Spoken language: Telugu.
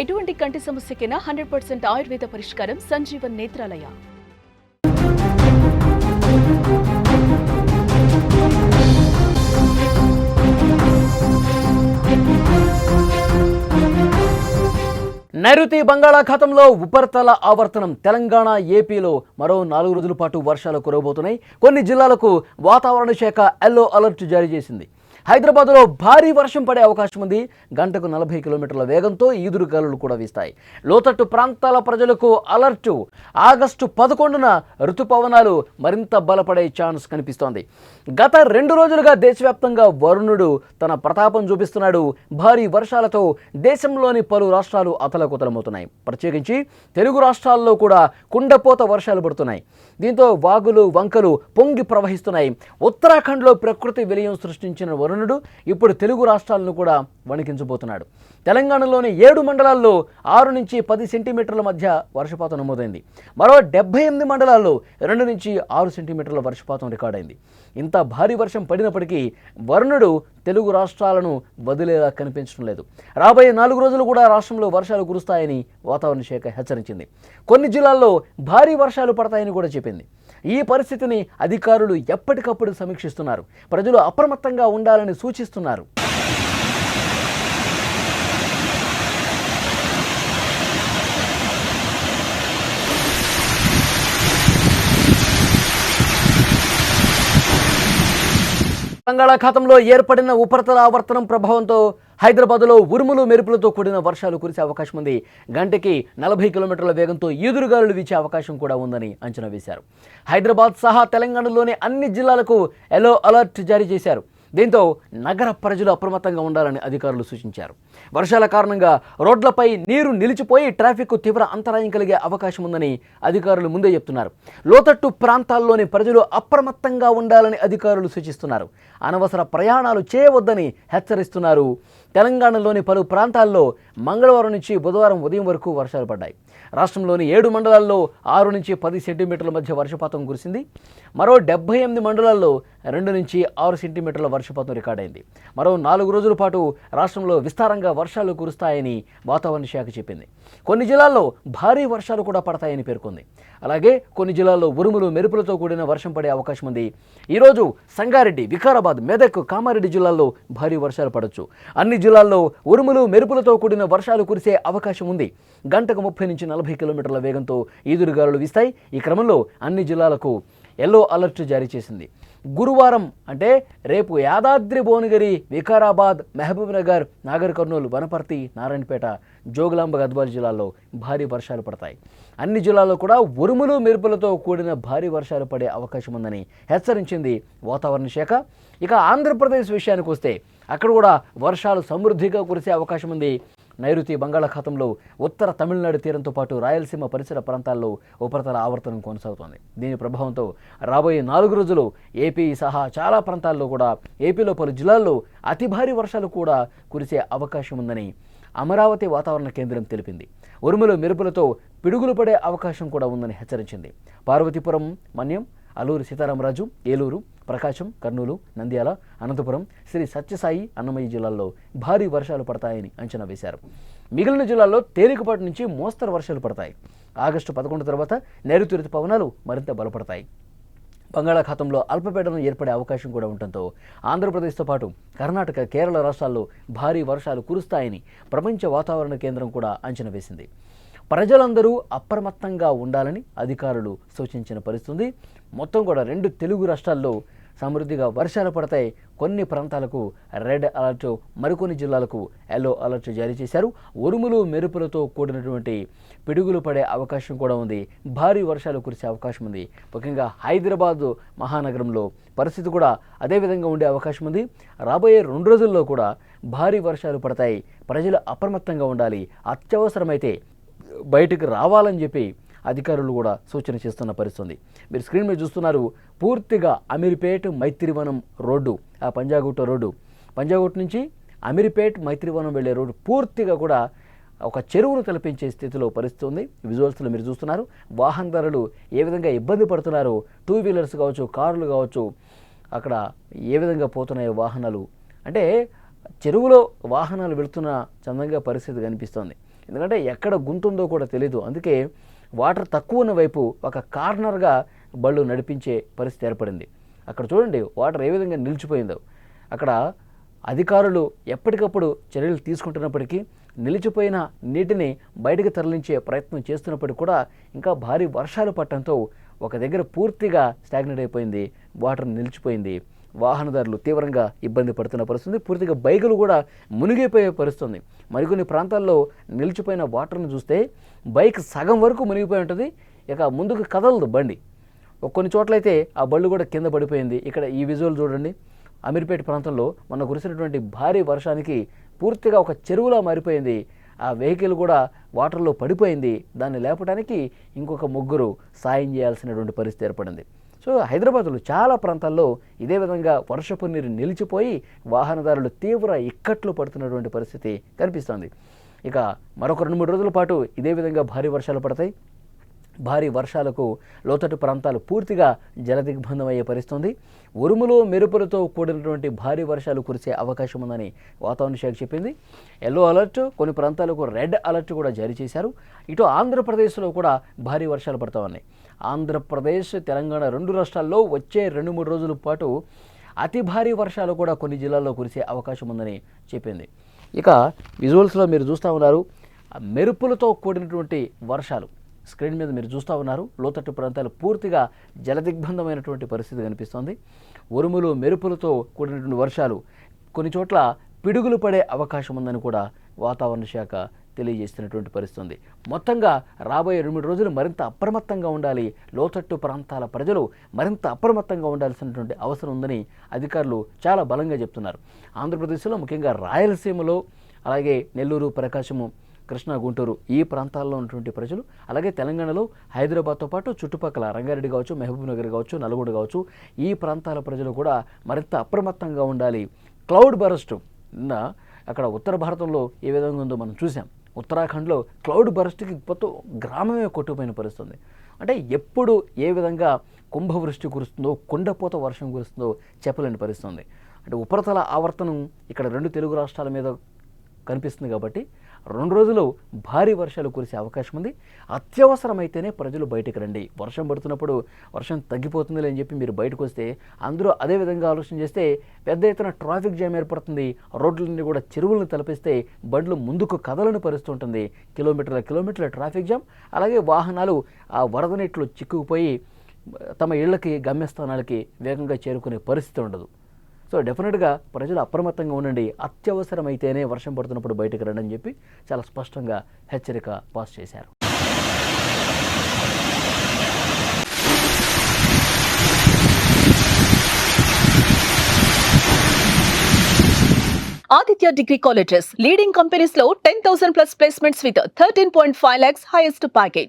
ఎటువంటి కంటి సమస్యకైనా 100% ఆయుర్వేద పరిష్కారం సంజీవన్ నేత్రాలయ. నైరుతి బంగాళాఖాతంలో ఉపరితల ఆవర్తనం తెలంగాణ, ఏపీలో మరో 4 రోజుల పాటు వర్షాలు కురవబోతున్నాయి. కొన్ని జిల్లాలకు వాతావరణ శాఖ ఎల్లో అలర్ట్ జారీ చేసింది. హైదరాబాద్లో భారీ వర్షం పడే అవకాశం ఉంది. గంటకు 40 కిలోమీటర్ల వేగంతో ఈదురుగాలులు కూడా వీస్తాయి. లోతట్టు ప్రాంతాల ప్రజలకు అలర్టు. ఆగస్టు 11న ఋతుపవనాలు మరింత బలపడే ఛాన్స్ కనిపిస్తోంది. గత 2 రోజులుగా దేశవ్యాప్తంగా వరుణుడు తన ప్రతాపం చూపిస్తున్నాడు. భారీ వర్షాలతో దేశంలోని పలు రాష్ట్రాలు అతలకుతలమవుతున్నాయి. ప్రత్యేకించి తెలుగు రాష్ట్రాల్లో కూడా కుండపోత వర్షాలు పడుతున్నాయి. దీంతో వాగులు, వంకలు పొంగి ప్రవహిస్తున్నాయి. ఉత్తరాఖండ్లో ప్రకృతి విలయం సృష్టించిన వరుణుడు ఇప్పుడు తెలుగు రాష్ట్రాలను కూడా వణికించబోతున్నాడు. తెలంగాణలోని 7 మండలాల్లో 6 నుంచి 10 సెంటీమీటర్ల మధ్య వర్షపాతం నమోదైంది. మరో 78 మండలాల్లో 2 నుంచి 6 సెంటీమీటర్ల వర్షపాతం రికార్డైంది. ఇంత భారీ వర్షం పడినప్పటికీ వరుణుడు తెలుగు రాష్ట్రాలను వదిలేలా కనిపించడం లేదు. రాబోయే 4 రోజులు కూడా రాష్ట్రంలో వర్షాలు కురుస్తాయని వాతావరణ శాఖ హెచ్చరించింది. కొన్ని జిల్లాల్లో భారీ వర్షాలు పడతాయని కూడా చెప్పింది. ఈ పరిస్థితిని అధికారులు ఎప్పటికప్పుడు సమీక్షిస్తున్నారు. ప్రజలు అప్రమత్తంగా ఉండాలని సూచిస్తున్నారు. బంగాళాఖాతంలో ఏర్పడిన ఉపరితల ఆవర్తనం ప్రభావంతో హైదరాబాద్లో ఉరుములు మెరుపులతో కూడిన వర్షాలు కురిసే అవకాశం ఉంది. గంటకి 40 కిలోమీటర్ల వేగంతో ఈదురుగాలులు వీచే అవకాశం కూడా ఉందని అంచనా వేశారు. హైదరాబాద్ సహా తెలంగాణలోని అన్ని జిల్లాలకు ఎల్లో అలర్ట్ జారీ చేశారు. దీంతో నగర ప్రజలు అప్రమత్తంగా ఉండాలని అధికారులు సూచించారు. వర్షాల కారణంగా రోడ్లపై నీరు నిలిచిపోయి ట్రాఫిక్ తీవ్ర అంతరాయం కలిగే అవకాశం ఉందని అధికారులు ముందే చెప్తున్నారు. లోతట్టు ప్రాంతాల్లోని ప్రజలు అప్రమత్తంగా ఉండాలని అధికారులు సూచిస్తున్నారు. అనవసర ప్రయాణాలు చేయవద్దని హెచ్చరిస్తున్నారు. తెలంగాణలోని పలు ప్రాంతాల్లో మంగళవారం నుంచి బుధవారం ఉదయం వరకు వర్షాలు పడ్డాయి. రాష్ట్రంలోని 7 మండలాల్లో 6 నుంచి 10 సెంటీమీటర్ల మధ్య వర్షపాతం కురిసింది. మరో 78 మండలాల్లో 2 నుంచి 6 సెంటీమీటర్ల వర్షపాతం రికార్డైంది. మరో 4 రోజుల పాటు రాష్ట్రంలో విస్తారంగా వర్షాలు కురుస్తాయని వాతావరణ శాఖ చెప్పింది. కొన్ని జిల్లాల్లో భారీ వర్షాలు కూడా పడతాయని పేర్కొంది. అలాగే కొన్ని జిల్లాల్లో ఉరుములు మెరుపులతో కూడిన వర్షం పడే అవకాశం ఉంది. ఈరోజు సంగారెడ్డి, వికారాబాద్, మెదక్, కామారెడ్డి జిల్లాల్లో భారీ వర్షాలు పడవచ్చు. అన్ని జిల్లాల్లో ఉరుములు మెరుపులతో కూడిన వర్షాలు కురిసే అవకాశం ఉంది. గంటకు 30 నుంచి 40 కిలోమీటర్ల వేగంతో ఈదురుగాలులు వీస్తాయి. ఈ క్రమంలో అన్ని జిల్లాలకు ఎల్లో అలర్ట్ జారీ చేసింది. గురువారం అంటే రేపు యాదాద్రి, భువనగిరి, వికారాబాద్, మహబూబ్నగర్, నాగర్ కర్నూలు, వనపర్తి, నారాయణపేట, జోగులాంబ, గద్వాల జిల్లాల్లో భారీ వర్షాలు పడతాయి. అన్ని జిల్లాల్లో కూడా ఉరుములు మెరుపులతో కూడిన భారీ వర్షాలు పడే అవకాశం ఉందని హెచ్చరించింది వాతావరణ శాఖ. ఇక ఆంధ్రప్రదేశ్ విషయానికి వస్తే అక్కడ కూడా వర్షాలు సమృద్ధిగా కురిసే అవకాశం ఉంది. నైరుతి బంగాళాఖాతంలో ఉత్తర తమిళనాడు తీరంతో పాటు రాయలసీమ పరిసర ప్రాంతాల్లో ఉపరితల ఆవర్తనం కొనసాగుతోంది. దీని ప్రభావంతో రాబోయే 4 రోజులు ఏపీ సహా చాలా ప్రాంతాల్లో కూడా ఏపీలో పలు జిల్లాల్లో అతి భారీ వర్షాలు కూడా కురిసే అవకాశం ఉందని అమరావతి వాతావరణ కేంద్రం తెలిపింది. ఉరుములు మెరుపులతో పిడుగులు పడే అవకాశం కూడా ఉందని హెచ్చరించింది. పార్వతీపురం, మన్యం, అల్లూరి సీతారామరాజు, ఏలూరు, ప్రకాశం, కర్నూలు, నంద్యాల, అనంతపురం, శ్రీ సత్యసాయి, అన్నమయ్య జిల్లాల్లో భారీ వర్షాలు పడతాయని అంచనా వేశారు. మిగిలిన జిల్లాల్లో తేలికపాటి నుంచి మోస్తరు వర్షాలు పడతాయి. ఆగస్టు 11 తర్వాత నైరుతి ఋతుపవనాలు మరింత బలపడతాయి. బంగాళాఖాతంలో అల్పపీడనం ఏర్పడే అవకాశం కూడా ఉండటంతో ఆంధ్రప్రదేశ్తో పాటు కర్ణాటక, కేరళ రాష్ట్రాల్లో భారీ వర్షాలు కురుస్తాయని ప్రపంచ వాతావరణ కేంద్రం కూడా అంచనా వేసింది. ప్రజలందరూ అప్రమత్తంగా ఉండాలని అధికారులు సూచించిన పరిస్థితి. మొత్తం కూడా 2 తెలుగు రాష్ట్రాల్లో సమృద్ధిగా వర్షాలు పడతాయి. కొన్ని ప్రాంతాలకు రెడ్ అలర్ట్, మరికొన్ని జిల్లాలకు ఎల్లో అలర్ట్ జారీ చేశారు. ఉరుములు మెరుపులతో కూడినటువంటి పిడుగులు పడే అవకాశం కూడా ఉంది. భారీ వర్షాలు కురిసే అవకాశం ఉంది. ముఖ్యంగా హైదరాబాద్ మహానగరంలో పరిస్థితి కూడా అదేవిధంగా ఉండే అవకాశం ఉంది. రాబోయే 2 రోజుల్లో కూడా భారీ వర్షాలు పడతాయి. ప్రజలు అప్రమత్తంగా ఉండాలి. అత్యవసరమైతే బయటకు రావాలని చెప్పి అధికారులు కూడా సూచన చేస్తున్న పరిస్థితి. మీరు స్క్రీన్ మీద చూస్తున్నారు. పూర్తిగా అమీర్పేట్, మైత్రివనం రోడ్డు, ఆ పంజాగుట్ట రోడ్డు, పంజాగుట్ట నుంచి అమీర్పేట్, మైత్రివనం వెళ్ళే రోడ్డు పూర్తిగా కూడా ఒక చెరువును తలపించే స్థితిలో పరిస్థితి ఉంది. విజువల్స్లో మీరు చూస్తున్నారు. వాహనదారులు ఏ విధంగా ఇబ్బంది పడుతున్నారు. 2 వీలర్స్ కావచ్చు, కార్లు కావచ్చు, అక్కడ ఏ విధంగా పోతున్నాయో వాహనాలు. అంటే చెరువులో వాహనాలు వెళుతున్న చందంగా పరిస్థితి కనిపిస్తోంది. ఎందుకంటే ఎక్కడ గుంతుందో కూడా తెలీదు. అందుకే వాటర్ తక్కువ ఉన్న వైపు ఒక కార్నర్గా బళ్ళు నడిపించే పరిస్థితి ఏర్పడింది. అక్కడ చూడండి వాటర్ ఏ విధంగా నిలిచిపోయిందో. అక్కడ అధికారులు ఎప్పటికప్పుడు చర్యలు తీసుకుంటున్నప్పటికీ నిలిచిపోయిన నీటిని బయటకు తరలించే ప్రయత్నం చేస్తున్నప్పటికీ కూడా ఇంకా భారీ వర్షాలు పడటంతో ఒక దగ్గర పూర్తిగా స్టాగ్నెట్ అయిపోయింది, వాటర్ నిలిచిపోయింది. వాహనదారులు తీవ్రంగా ఇబ్బంది పడుతున్న పరిస్థితి, పూర్తిగా బైకులు కూడా మునిగిపోయే పరిస్థితి. మరికొన్ని ప్రాంతాల్లో నిలిచిపోయిన వాటర్ని చూస్తే బైక్ సగం వరకు మునిగిపోయి ఉంటుంది, ఇక ముందుకు కదలదు బండి. కొన్ని చోట్లయితే ఆ బళ్ళు కూడా కింద పడిపోయింది. ఇక్కడ ఈ విజువల్ చూడండి, అమీర్పేట ప్రాంతంలో మొన్న కురిసినటువంటి భారీ వర్షానికి పూర్తిగా ఒక చెరువులా మారిపోయింది. ఆ వెహికల్ కూడా వాటర్లో పడిపోయింది. దాన్ని లేపడానికి ఇంకొక ముగ్గురు సాయం చేయాల్సినటువంటి పరిస్థితి ఏర్పడింది. సో హైదరాబాద్లో చాలా ప్రాంతాల్లో ఇదే విధంగా వర్షపు నీరు నిలిచిపోయి వాహనదారులు తీవ్ర ఇక్కట్లు పడుతున్నటువంటి పరిస్థితి కనిపిస్తోంది. ఇక మరొక 2-3 రోజుల పాటు ఇదే విధంగా భారీ వర్షాలు పడతాయి. భారీ వర్షాలకు లోతట్టు ప్రాంతాలు పూర్తిగా జలదిగ్బంధం అయ్యే పరిస్థితుంది. ఉరుములు మెరుపులతో కూడినటువంటి భారీ వర్షాలు కురిసే అవకాశం ఉందని వాతావరణ శాఖ చెప్పింది. ఎల్లో అలర్ట్, కొన్ని ప్రాంతాలకు రెడ్ అలర్ట్ కూడా జారీ చేశారు. ఇటు ఆంధ్రప్రదేశ్లో కూడా భారీ వర్షాలు పడతా ఉన్నాయి. ఆంధ్రప్రదేశ్, తెలంగాణ 2 రాష్ట్రాల్లో వచ్చే 2-3 రోజుల పాటు అతి భారీ వర్షాలు కూడా కొన్ని జిల్లాల్లో కురిసే అవకాశం ఉందని చెప్పింది. ఇక విజువల్స్లో మీరు చూస్తూ ఉన్నారు, మెరుపులతో కూడినటువంటి వర్షాలు స్క్రీన్ మీద మీరు చూస్తూ ఉన్నారు. లోతట్టు ప్రాంతాలు పూర్తిగా జలదిగ్బంధమైనటువంటి పరిస్థితి కనిపిస్తోంది. ఉరుములు మెరుపులతో కూడినటువంటి వర్షాలు, కొన్ని చోట్ల పిడుగులు పడే అవకాశం ఉందని కూడా వాతావరణ శాఖ తెలియజేస్తున్నటువంటి పరిస్థితి. మొత్తంగా రాబోయే 2-3 రోజులు మరింత అప్రమత్తంగా ఉండాలి. లోతట్టు ప్రాంతాల ప్రజలు మరింత అప్రమత్తంగా ఉండాల్సినటువంటి అవసరం ఉందని అధికారులు చాలా బలంగా చెప్తున్నారు. ఆంధ్రప్రదేశ్లో ముఖ్యంగా రాయలసీమలో, అలాగే నెల్లూరు, ప్రకాశము, కృష్ణా, గుంటూరు ఈ ప్రాంతాల్లో ఉన్నటువంటి ప్రజలు, అలాగే తెలంగాణలో హైదరాబాద్తో పాటు చుట్టుపక్కల రంగారెడ్డి కావచ్చు, మహబూబ్ నగర్ కావచ్చు, నల్గొండ కావచ్చు, ఈ ప్రాంతాల ప్రజలు కూడా మరింత అప్రమత్తంగా ఉండాలి. క్లౌడ్ బరస్ట్ నిన్న అక్కడ ఉత్తర భారతంలో ఏ విధంగా ఉందో మనం చూసాం. ఉత్తరాఖండ్లో క్లౌడ్ బరస్ట్కి మొత్తం గ్రామమే కొట్టుకుపోయిన పరిస్థితుంది. అంటే ఎప్పుడు ఏ విధంగా కుంభవృష్టి కురుస్తుందో, కుండపోత వర్షం కురుస్తుందో చెప్పలేని పరిస్థితుంది. అంటే ఉపరితల ఆవర్తనం ఇక్కడ 2 తెలుగు రాష్ట్రాల మీద కనిపిస్తుంది కాబట్టి 2 రోజులు భారీ వర్షాలు కురిసే అవకాశం ఉంది. అత్యవసరమైతేనే ప్రజలు బయటకు రండి. వర్షం పడుతున్నప్పుడు వర్షం తగ్గిపోతుందిలే అని చెప్పి మీరు బయటకు వస్తే అందరూ అదే విధంగా ఆలోచన చేస్తే పెద్ద ఎత్తున ట్రాఫిక్ జామ్ ఏర్పడుతుంది. రోడ్లన్నీ కూడా చెరువులను తలపిస్తే బండ్లు ముందుకు కదలని పరిస్థితి ఉంటుంది. కిలోమీటర్ల ట్రాఫిక్ జామ్, అలాగే వాహనాలు ఆ వరద నీటిలో చిక్కుకుపోయి తమ ఇళ్లకి, గమ్యస్థానాలకి వేగంగా చేరుకునే పరిస్థితి ఉండదు. సో డెఫినెట్గా ప్రజలు అప్రమత్తంగా ఉండండి. అత్యవసరమైతేనే వర్షం పడుతున్నప్పుడు బయటకు రండి అని చెప్పి చాలా స్పష్టంగా హెచ్చరిక పాస్ చేశారు. Aditya degree colleges leading companies లో 10,000+ placements with 13.5 lakhs highest package.